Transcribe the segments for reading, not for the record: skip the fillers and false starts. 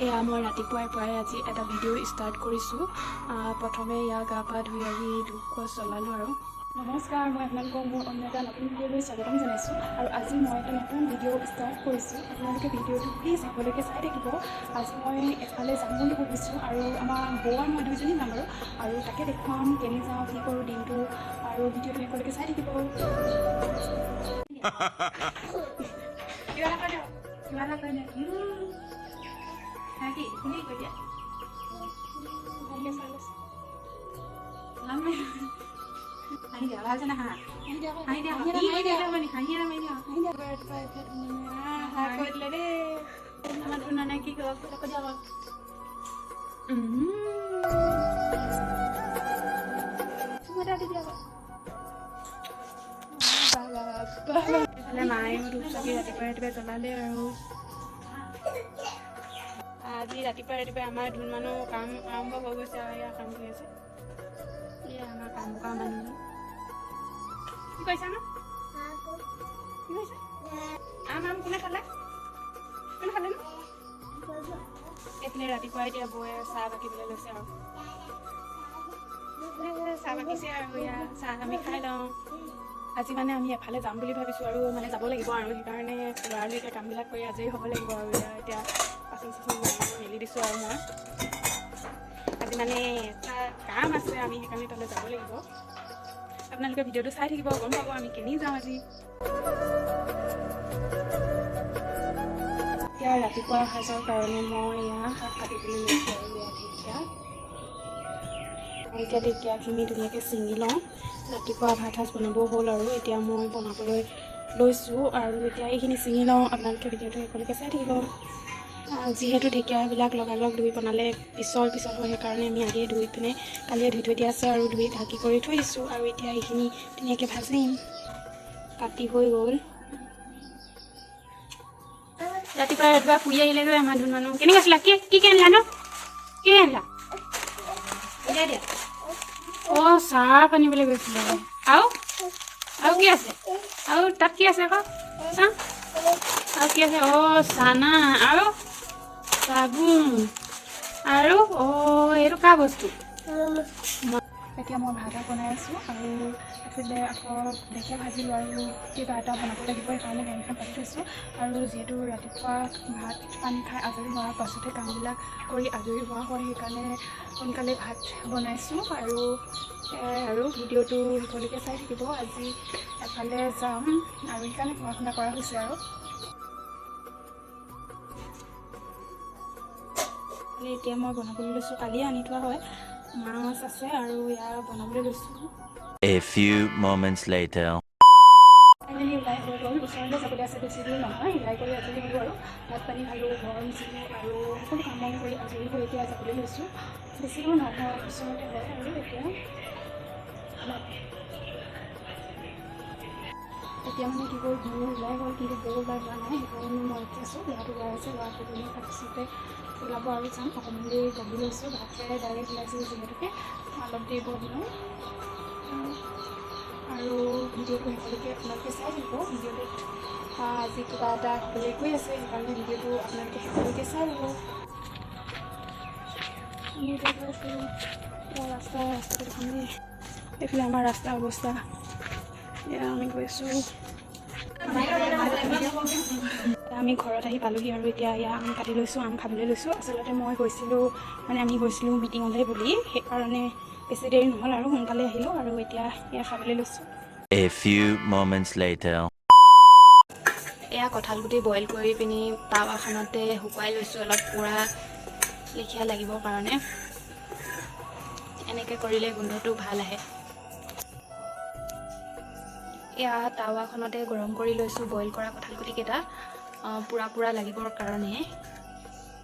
এয়া মই ৰাতিপুৱাৰ পৰাই আজি এটা ভিডিঅ' ষ্টাৰ্ট কৰিছোঁ। প্ৰথমে ইয়াক গা পা ধুই আহি ধূপ জ্বলালোঁ আৰু নমস্কাৰ, মই আপোনালোকক মোৰ অন্য এটা নতুন ভিডিঅ'লৈ স্বাগতম জনাইছোঁ। আৰু আজি মই এটা নতুন ভিডিঅ' ষ্টাৰ্ট কৰিছোঁ। আপোনালোকে ভিডিঅ'টো প্লিজ আগলৈকে চাই থাকিব। আজি মই এফালে যাম বুলি ভাবিছোঁ আৰু আমাৰ বৌ আৰু মই দুইজনী যাম আৰু তাকে দেখুৱাম কেনি যাওঁ, কি কৰোঁ দিনটো, আৰু ভিডিঅ'টো আগলৈকে চাই থাকিব। কিবা এটা দিয়ক, কিবা এটা কৈ দিয়ক। কি শুনি কৈ দিয়া হাঁহি দিয়া ভাল জানা হাঁহি দিয়া হাঁহি দিয়া হাঁহি দিয়া মানে হাঁহি এটা মাৰি দিয়া কৈ দিলে দেই আমাৰ ধুনা নাই কি কৰিব কৈ দিয়া মায়ে ধূপ চাকি ৰাতিপুৱাই জ্বলালে আৰু আজি ৰাতিপুৱাই আমাৰ ধুন মানুহ কাম আৰম্ভ হৈ গৈছে আৰু এয়া কাম কৰি আছে। এয়া আমাৰ কাম কৰা মানুহ কি কৈছা ন কি কৈছে আম কোনে খালে ন এইফালে ৰাতিপুৱা এতিয়া বৌয়ে চাহ বাকিবলৈ লৈছে আৰু চাহ বাকিছে আৰু এয়া চাহ আমি খাই লওঁ। আজি মানে আমি এফালে যাম বুলি ভাবিছোঁ আৰু মানে যাব লাগিব আৰু সেইকাৰণে ল'ৰালৰিকৈ কামবিলাক কৰি আজৰি হ'ব লাগিব আৰু এতিয়া বাচন চাচন মেলি দিছোঁ আৰু মই আজি মানে এটা কাম আছে আমি সেইকাৰণে তালৈ যাব লাগিব। আপোনালোকে ভিডিঅ'টো চাই থাকিব, গম পাব আমি কেনি যাওঁ আজি। এতিয়া ৰাতিপুৱা সাজৰ কাৰণে মই এয়া শাক কাটিবলৈ লৈছোঁ আৰু এতিয়া ঢেকীয়াখিনি ধুনীয়াকৈ ছিঙি লওঁ। ৰাতিপুৱা ভাত সাজ বনাব হ'ল আৰু এতিয়া মই বনাবলৈ লৈছোঁ আৰু এতিয়া এইখিনি ছিঙি লওঁ। আপোনালোকে ভিডিঅ'টো একেলগে চাই থাকিব। যিহেতু ঢেকীয়াবিলাক লগালগ ধুই বনালে পিছল হয়, সেইকাৰণে আমি আগেয়ে ধুই পিনে কালিয়ে ধুই থৈ দিয়া আছে আৰু ধুই ঢাকি কৰি থৈ দিছোঁ। আৰু এতিয়া এইখিনি ধুনীয়াকৈ ভাজিম। কাটি হৈ গ'ল। ৰাতিপুৱা ফুৰি আহিলে গৈ আমাৰ ধুন মানুহ কেনেকৈ আছিলা কি আনিলা ন কি আনিলা দিয়া অঁ চাহ আনিবলৈ গৈছিলে আৰু কি আছে আৰু তাত কি আছে আকৌ চাহ আৰু কি আছে অঁ চানা আৰু চাবোন আৰু এইটো কাৰ বস্তু। এতিয়া মই ভাত বনাই আছোঁ আৰু এইফালে আকৌ ঢেকীয়া ভাজিলোঁ আৰু কিবা এটা বনাব লাগিব, সেইকাৰণে গাড়ীখন পাতি থৈছোঁ। আৰু যিহেতু ৰাতিপুৱা ভাত পানী খাই আজৰি হোৱাৰ পাছতে কামবিলাক কৰি আজৰি হোৱা হয়, সেইকাৰণে সোনকালে ভাত বনাইছোঁ আৰু ভিডিঅ'টো সকলোকে চাই থাকিব। আজি এফালে যাম আৰু সেইকাৰণে পঢ়া শুনা কৰা হৈছে আৰু এতিয়া মই বনাবলৈ লৈছোঁ। কালিয়ে আনি থোৱা হয়, মাছ আছে আৰু ইয়াৰ বনাবলৈ লৈছোঁ। A few moments later. ওলাই হৈ গ'ল, ওচৰলৈ যাবলৈ আছে, বেছি দূৰ নহয়। ওলাই কৰি আজৰি হ'লোঁ আৰু ভাত পানী খালোঁ, ঘৰ মুচিলোঁ আৰু সকলো কাম বন কৰি আজৰি হৈ এতিয়া যাবলৈ লৈছোঁ। বেছি দূৰ নহয়, ওচৰতে হয় আৰু এতিয়া মানে কি হ'ল বৌ ওলাই গ'ল, কিন্তু বৌ ওলাই যোৱা নাই, সেইকাৰণে মই ৰখি আছোঁ। ল'ৰাটো ওলাই আছে, ল'ৰাটো গ'লে তাৰপিছতে ওলাব আৰু যাম। অকণমান দেৰি বহি লৈছোঁ, ভাত খাই ডাইৰেক্ট ওলাইছোঁ যিহেতুকে অলপ দেৰি বহি লওঁ আৰু ভিডিঅ'টো সকলোকে আপোনালোকে চাই থাকিব। ভিডিঅ'টোত আজি কিবা এটা বেলেগ হৈ আছে, সেইকাৰণে ভিডিঅ'টো আপোনালোকে সকলোকে চাই ল'ব। ৰাস্তাটো দেখোন এইফালে আমাৰ ৰাস্তাৰ অৱস্থা। এতিয়া আমি গৈছোঁ, আমি ঘৰত আহি পালোঁহি আৰু এতিয়া আম কাটি লৈছোঁ, আম খাবলৈ লৈছোঁ। আচলতে আমি গৈছিলোঁ মিটিঙলৈ বুলি, সেইকাৰণে বেছি দেৰি নহ'ল আৰু সোনকালে আহিলোঁ আৰু এতিয়া খাবলৈ লৈছোঁ। A few moments later. এয়া কঁঠালগুটি বইল কৰি পিনি টাৱাখনতে শুকুৱাই লৈছোঁ, অলপ পোৰা লেখীয়া লাগিবৰ কাৰণে। এনেকৈ কৰিলে গোন্ধটো ভাল আহে। এয়া টাৱাখনতে গৰম কৰি লৈছোঁ বইল কৰা কঁঠালগুটিকেইটা পোৰা লাগিবৰ কাৰণে।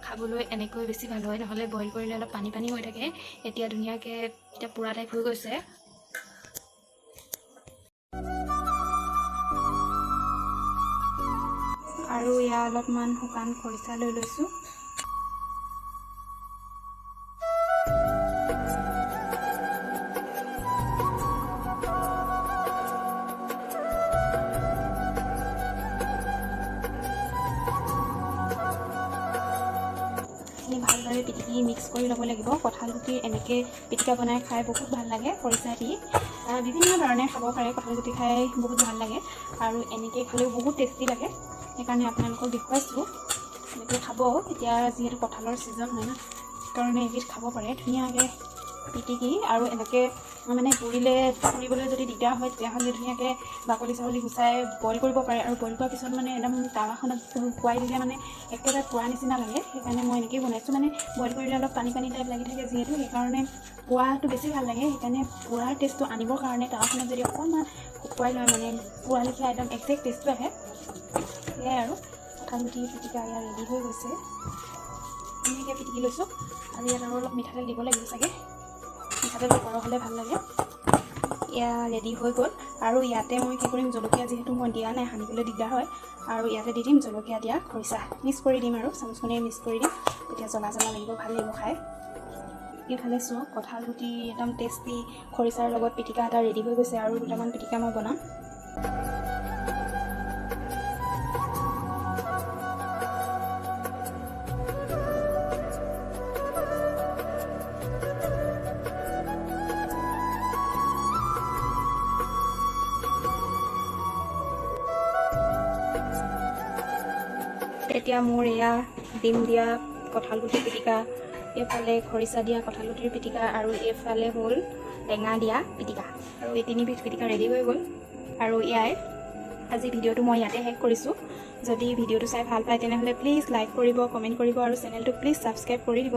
খাবলৈ এনেকৈ বেছি ভাল হয়, নহ'লে বইল কৰিলে অলপ পানী হৈ থাকে। এতিয়া ধুনীয়াকৈ এতিয়া পোৰা টাইপ হৈ গৈছে। আৰু ইয়াৰ অলপমান শুকান খৰিচা লৈ লৈছোঁ। এইখিনি ভালদৰে পিটিকি মিক্স কৰি ল'ব লাগিব। কঁঠালগুটিৰ এনেকৈ পিটিকা বনাই খাই বহুত ভাল লাগে, খৰিচা দি বিভিন্ন ধৰণে খাব পাৰে। কঁঠালগুটি খাই বহুত ভাল লাগে আৰু এনেকৈ খালেও বহুত টেষ্টি লাগে। সেইকাৰণে আপোনালোকক দেখুৱাইছোঁ, এনেকৈ খাব। এতিয়া যিহেতু কঁঠালৰ ছিজন হয় ন, সেইকাৰণে এবিধ খাব পাৰে ধুনীয়াকৈ পিটিকি। আৰু এনেকৈ মানে পুৰিবলৈ যদি দিগদাৰ হয় তেতিয়াহ'লে ধুনীয়াকৈ বাকলি চাকলি গুচাই বইল কৰিব পাৰে। আৰু বইল কৰাৰ পিছত মানে একদম টাৱাখনত শুকুৱাই দিলে মানে একেবাৰে পোৱা নিচিনা লাগে। সেইকাৰণে মই এনেকৈয়ে বনাইছোঁ। মানে বইল কৰিলে অলপ পানী টাইপ লাগি থাকে যিহেতু, সেইকাৰণে পোৱাটো বেছি ভাল লাগে। সেইকাৰণে পোৱাৰ টেষ্টটো আনিবৰ কাৰণে টাৱাখনত যদি অকণমান শুকুৱাই লয় মানে পোৱা লেখীয়া একদম একজেক্ট টেষ্টটো আহে। সেয়াই আৰু কঁঠালগুটি পিটিকা ইয়াৰ ৰেডি হৈ গৈছে। ধুনীয়াকৈ পিটিকি লৈছোঁ আৰু ইয়াত আৰু অলপ মিঠাতেল দিব লাগিব চাগে, মিঠাতেলটো সৰহ হ'লে ভাল লাগে। এয়া ৰেডি হৈ গ'ল। আৰু ইয়াতে মই কি কৰিম, জলকীয়া যিহেতু মই দিয়া নাই, সানিবলৈ দিগদাৰ হয়, আৰু ইয়াতে দি দিম জলকীয়া দিয়া খৰিচা। মিক্স কৰি দিম আৰু চামুচখনে মিক্স কৰি দিম, তেতিয়া জ্বলা লাগিব, ভাল লাগিব খাই। এইফালে চাওক কঁঠালগুটি একদম টেষ্টি খৰিচাৰ লগত পিটিকা এটা ৰেডি হৈ গৈছে। আৰু দুটামান পিটিকা মই বনাম। এতিয়া মোৰ এয়া ডিম দিয়া কঁঠালগুটিৰ পিটিকা, এইফালে খৰিচা দিয়া কঁঠালগুটিৰ পিটিকা, আৰু এইফালে হ'ল টেঙা দিয়া পিটিকা। আৰু এই তিনিবিধ পিটিকা ৰেডি হৈ গ'ল। আৰু এয়াই আজি ভিডিঅ'টো মই ইয়াতে শেষ কৰিছোঁ। যদি ভিডিঅ'টো চাই ভাল পায় তেনেহ'লে প্লিজ লাইক কৰিব, কমেণ্ট কৰিব আৰু চেনেলটো প্লিজ ছাবস্ক্ৰাইব কৰি দিব।